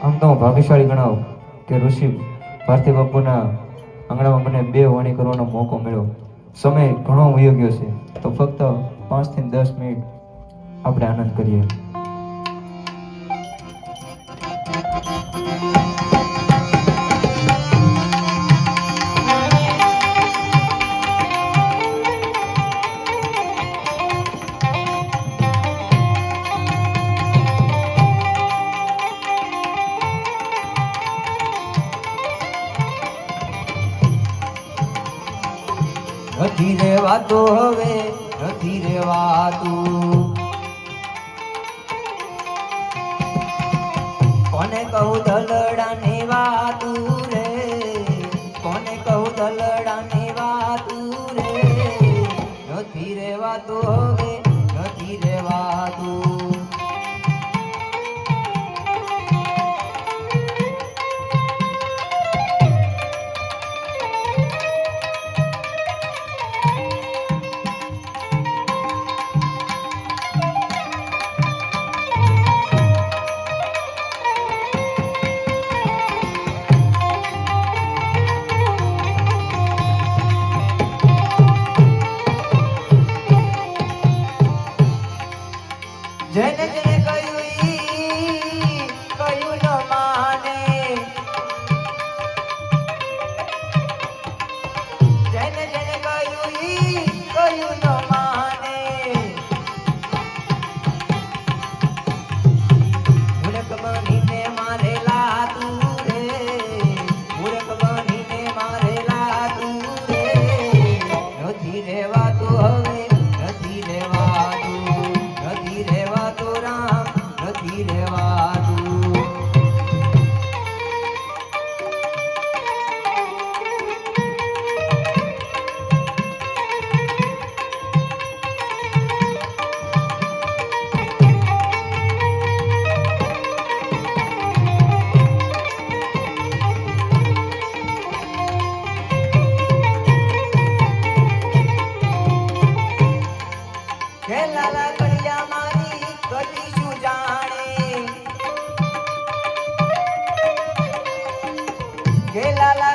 આમ તો હું ભાગ્યશાળી ગણાવું કે ઋષિ ભારતી બાપુના આંગણામાં મને 2 વાણી કરવાનો મોકો મળ્યો. સમય ઘણો વયો ગયો છે, તો ફક્ત 5 થી 10 મિનિટ આપણે આનંદ કરીએ. નથી રેવાતો હવે નથી રેવાતું, કોને કહું દલડાની વાતું રે, કોને કહું દલડાની વાતું રે, નથી રેવાતો હવે નથી રેવાતું. જેને જેને કહ્યું ન માને, જેને જેને કહ્યું ન માને, મૂર્ખ બનીને મારેલા તું રે, મૂર્ખ બનીને મારેલા તું રે, નથી રેવાતું હવે નથી રેવાતું, નથી રેવાતું રામ નથી રેવાતું. કે લાલા કડિયા મારી કટી શું જાણે, કે લાલા